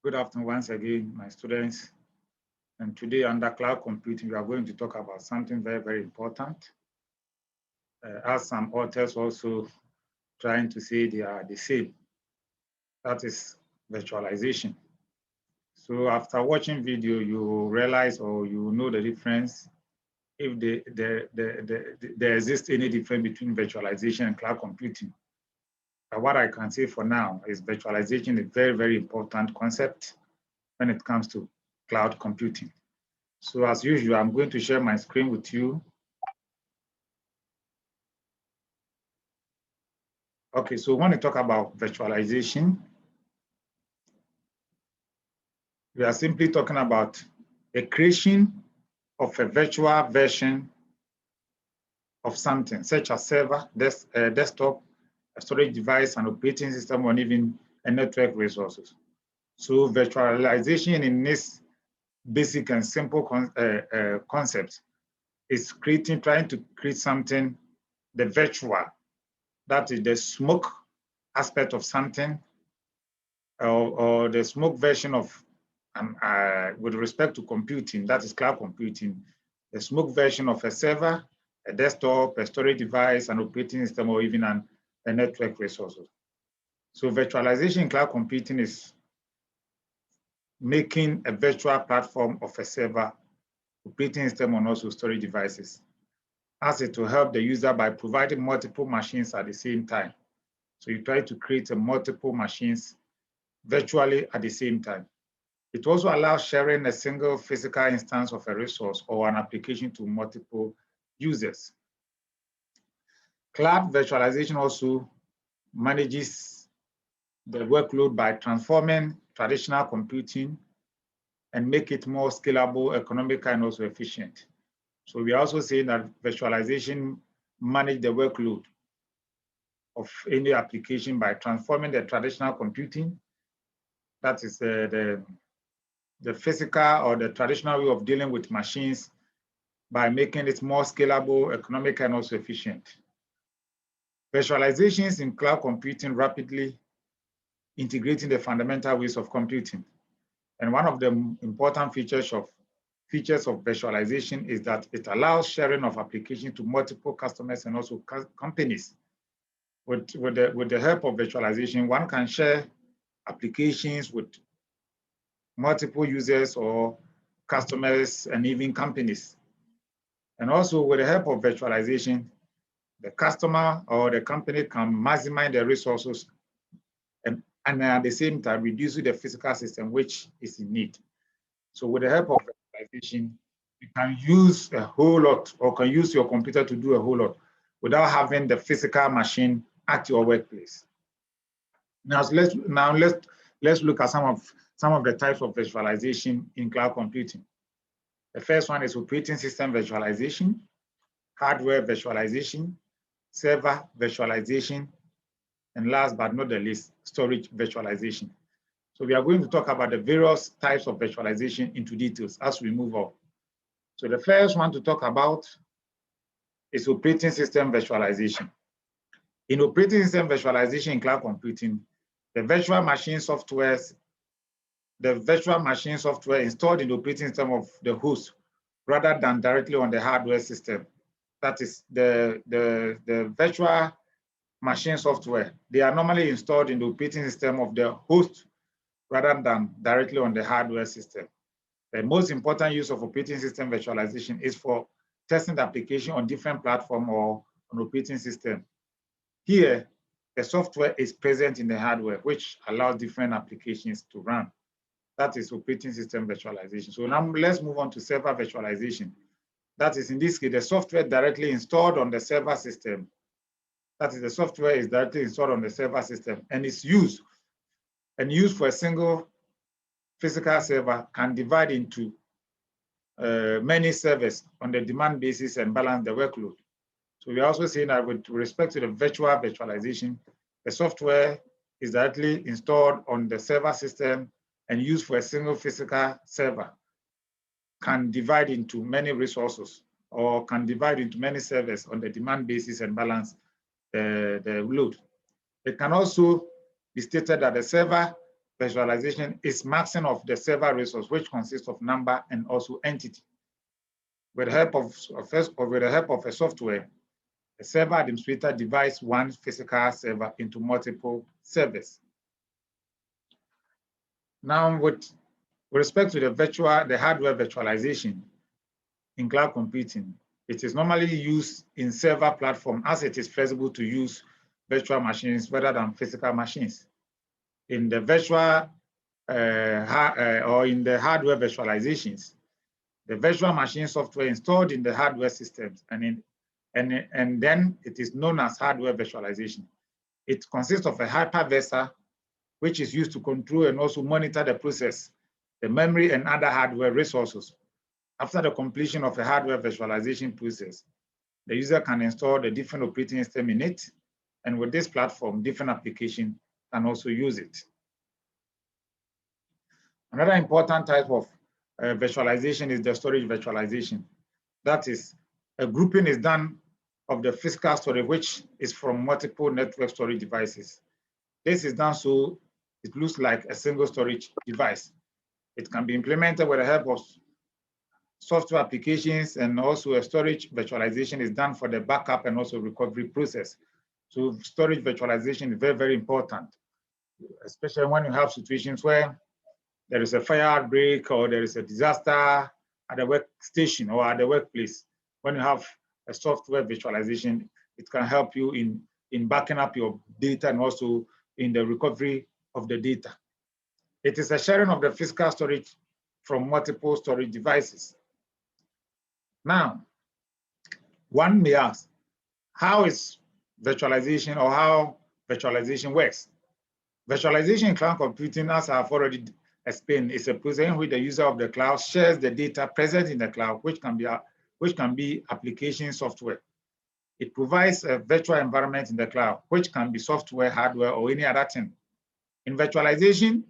Good afternoon once again, my students. And today under cloud computing, we are going to talk about something very, very important. As some authors also trying to say they are the same. That is virtualization. So after watching video, you realize or you know the difference if there exists any difference between virtualization and cloud computing. But what I can say for now is virtualization is a very, very important concept when it comes to cloud computing. So as usual, I'm going to share my screen with you. Okay, so when we talk about virtualization, we are simply talking about a creation of a virtual version of something, such as server, desktop, a storage device, an operating system, or even a network resources. So virtualization in this basic and simple concept is trying to create something, the virtual, that is the smoke aspect of something, or the smoke version of, with respect to computing, that is cloud computing, the smoke version of a server, a desktop, a storage device, an operating system, or even a network resource. So virtualization in cloud computing is making a virtual platform of a server, operating system, and also storage devices, as it will help the user by providing multiple machines at the same time. So you try to create multiple machines virtually at the same time. It also allows sharing a single physical instance of a resource or an application to multiple users. Cloud virtualization also manages the workload by transforming traditional computing and make it more scalable, economical, and also efficient. So we are also saying that virtualization manages the workload of any application by transforming the traditional computing, that is the physical or the traditional way of dealing with machines, by making it more scalable, economical, and also efficient. Virtualizations in cloud computing rapidly integrating the fundamental ways of computing. And one of the important features of virtualization is that it allows sharing of applications to multiple customers and also companies. With the help of virtualization, one can share applications with multiple users or customers and even companies. And also with the help of virtualization, the customer or the company can maximize their resources and at the same time reduce the physical system which is in need. So with the help of virtualization, you can use a whole lot or can use your computer to do a whole lot without having the physical machine at your workplace. Now let's look at some of the types of virtualization in cloud computing. The first one is operating system virtualization, hardware virtualization, server virtualization, and last but not the least, storage virtualization. So we are going to talk about the various types of virtualization into details as we move on. So the first one to talk about is operating system virtualization. In operating system virtualization in cloud computing, the virtual machine software installed in the operating system of the host rather than directly on the hardware system. That is the virtual machine software. They are normally installed in the operating system of the host rather than directly on the hardware system. The most important use of operating system virtualization is for testing the application on different platforms or on operating system. Here, the software is present in the hardware, which allows different applications to run. That is operating system virtualization. So now let's move on to server virtualization. That is, in this case, the software directly installed on the server system. That is, the software is directly installed on the server system and is used for a single physical server, can divide into many servers on the demand basis and balance the workload. So we're also saying that with respect to the virtualization, the software is directly installed on the server system and used for a single physical server, can divide into many resources or can divide into many servers on the demand basis and balance the load. It can also be stated that the server virtualization is maxing of the server resource, which consists of number and also entity. With the help of a software, a server administrator divides one physical server into multiple servers. Now, with respect to the hardware virtualization in cloud computing, it is normally used in server platform as it is flexible to use virtual machines rather than physical machines. In the or in the hardware virtualizations, the virtual machine software installed in the hardware systems, and then it is known as hardware virtualization. It consists of a hypervisor, which is used to control and also monitor the process, the memory, and other hardware resources. After the completion of a hardware virtualization process, the user can install the different operating system in it, and with this platform, different applications can also use it. Another important type of virtualization is the storage virtualization. That is, a grouping is done of the physical storage, which is from multiple network storage devices. This is done so it looks like a single storage device. It can be implemented with the help of software applications, and also a storage virtualization is done for the backup and also recovery process. So storage virtualization is very, very important, especially when you have situations where there is a fire outbreak or there is a disaster at the workstation or at the workplace. When you have a software virtualization, it can help you in backing up your data and also in the recovery of the data. It is a sharing of the physical storage from multiple storage devices. Now, one may ask, how is virtualization or how virtualization works? Virtualization in cloud computing, as I've already explained, is a process in which the user of the cloud shares the data present in the cloud, which can be application software. It provides a virtual environment in the cloud, which can be software, hardware, or any other thing. In virtualization,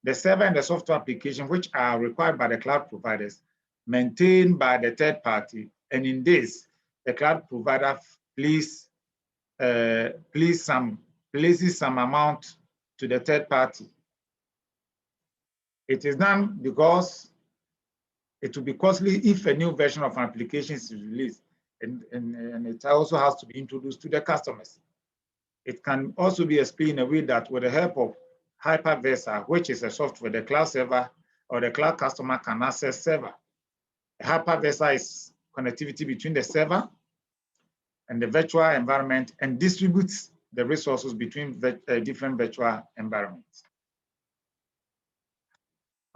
the server and the software application, which are required by the cloud providers, maintained by the third party, and in this, the cloud provider places some amount to the third party. It is done because it will be costly if a new version of an application is released, and it also has to be introduced to the customers. It can also be explained in a way that with the help of hypervisor, which is a software, the cloud server or the cloud customer can access server. A hypervisor is connectivity between the server and the virtual environment and distributes the resources between different virtual environments.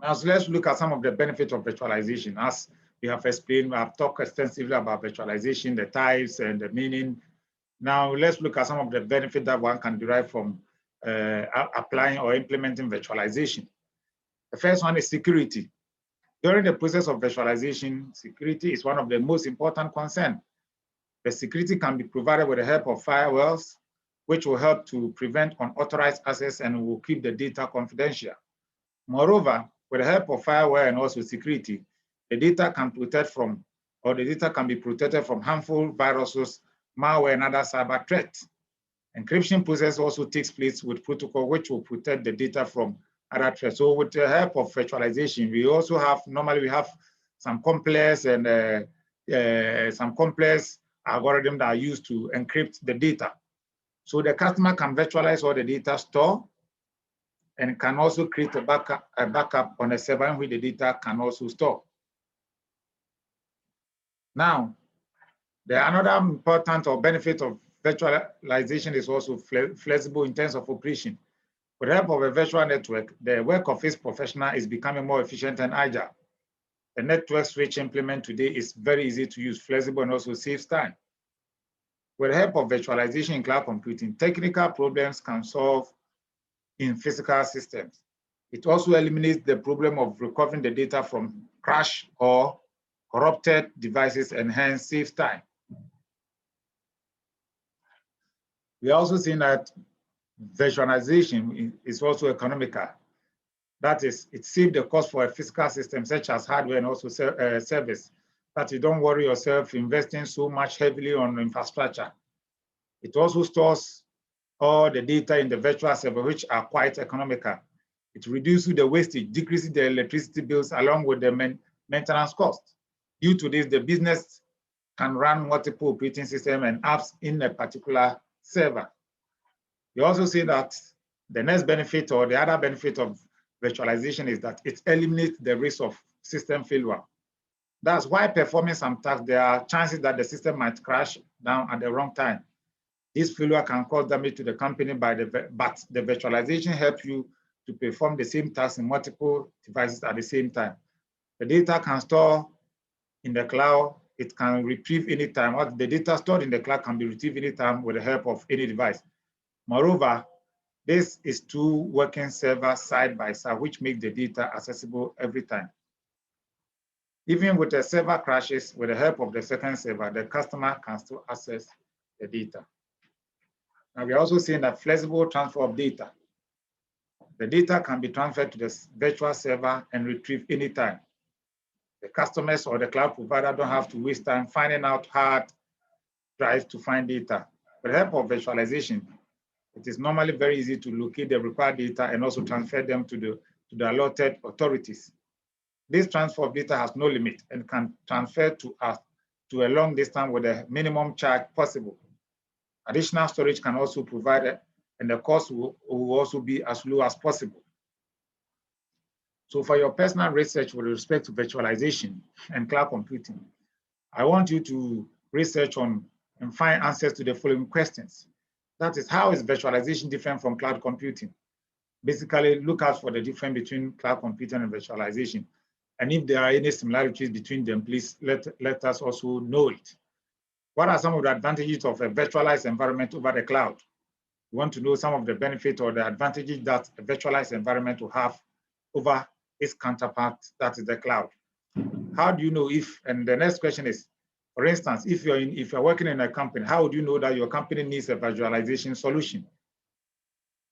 Now, so let's look at some of the benefits of virtualization. As we have explained, we have talked extensively about virtualization, the types and the meaning. Now, let's look at some of the benefits that one can derive from applying or implementing virtualization. The first one is security. During the process of virtualization, security is one of the most important concerns. The security can be provided with the help of firewalls, which will help to prevent unauthorized access and will keep the data confidential. Moreover, with the help of firewall and also security, the data can be protected from harmful viruses, malware, and other cyber threats. Encryption process also takes place with protocol which will protect the data from other threats. So with the help of virtualization, we also have, normally we have some complex algorithms that are used to encrypt the data. So the customer can virtualize all the data stored and can also create a backup on a server in which the data can also store. Now, another important or benefit of virtualization is also flexible in terms of operation. With the help of a virtual network, the work of its professional is becoming more efficient and agile. The network switch implement today is very easy to use, flexible, and also saves time. With the help of virtualization in cloud computing, technical problems can solve in physical systems. It also eliminates the problem of recovering the data from crash or corrupted devices and hence saves time. We are also seeing that virtualization is also economical. That is, it saves the cost for a physical system such as hardware and also service, that you don't worry yourself investing so much heavily on infrastructure. It also stores all the data in the virtual server, which are quite economical. It reduces the wastage, decreases the electricity bills along with the maintenance costs. Due to this, the business can run multiple operating systems and apps in a particular server. You also see that the next benefit or the other benefit of virtualization is that it eliminates the risk of system failure. That's why performing some tasks, there are chances that the system might crash down at the wrong time. This failure can cause damage to the company, but the virtualization helps you to perform the same task in multiple devices at the same time. The data can store in the cloud, it can retrieve anytime, or the data stored in the cloud can be retrieved anytime with the help of any device. Moreover, this is two working servers side by side, which make the data accessible every time. Even with the server crashes, with the help of the second server, the customer can still access the data. Now, we're also seeing that flexible transfer of data. The data can be transferred to the virtual server and retrieved anytime. The customers or the cloud provider don't have to waste time finding out hard drives to find data. With the help of virtualization, it is normally very easy to locate the required data and also transfer them to the allotted authorities. This transfer of data has no limit and can transfer to a long distance with a minimum charge possible. Additional storage can also provide it, and the cost will also be as low as possible. So for your personal research with respect to virtualization and cloud computing, I want you to research on and find answers to the following questions. That is, how is virtualization different from cloud computing? Basically, look out for the difference between cloud computing and virtualization. And if there are any similarities between them, please let us also know it. What are some of the advantages of a virtualized environment over the cloud? We want to know some of the benefits or the advantages that a virtualized environment will have over its counterpart, that is the cloud. How do you know if, and the next question is, for instance, if you're working in a company, how would you know that your company needs a virtualization solution?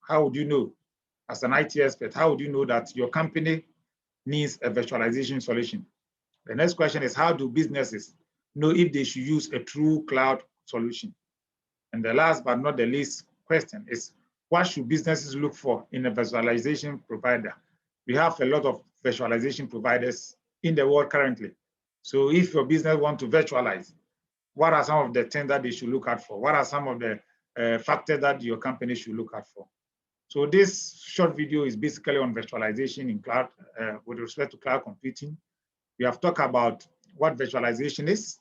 How would you know, as an IT expert, how would you know that your company needs a virtualization solution? The next question is, how do businesses know if they should use a true cloud solution? And the last but not the least question is, what should businesses look for in a virtualization provider? We have a lot of virtualization providers in the world currently. So if your business wants to virtualize, what are some of the things that they should look out for? What are some of the factors that your company should look out for? So this short video is basically on virtualization in cloud with respect to cloud computing. We have talked about what virtualization is,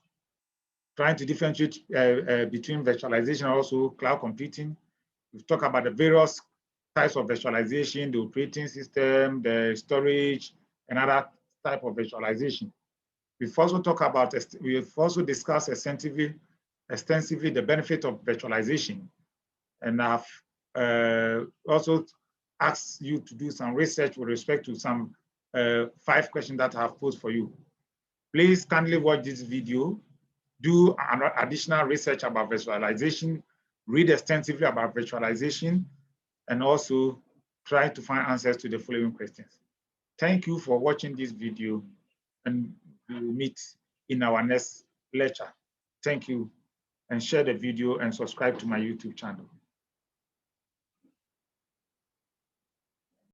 trying to differentiate between virtualization and also cloud computing. We've talked about the various types of virtualization, the operating system, the storage, and other type of virtualization. We've also talked about, we've also discussed extensively the benefit of virtualization. And I've also asked you to do some research with respect to some 5 questions that I have posed for you. Please kindly watch this video, do additional research about virtualization, read extensively about virtualization, and also try to find answers to the following questions. Thank you for watching this video, and we will meet in our next lecture. Thank you, and share the video and subscribe to my YouTube channel.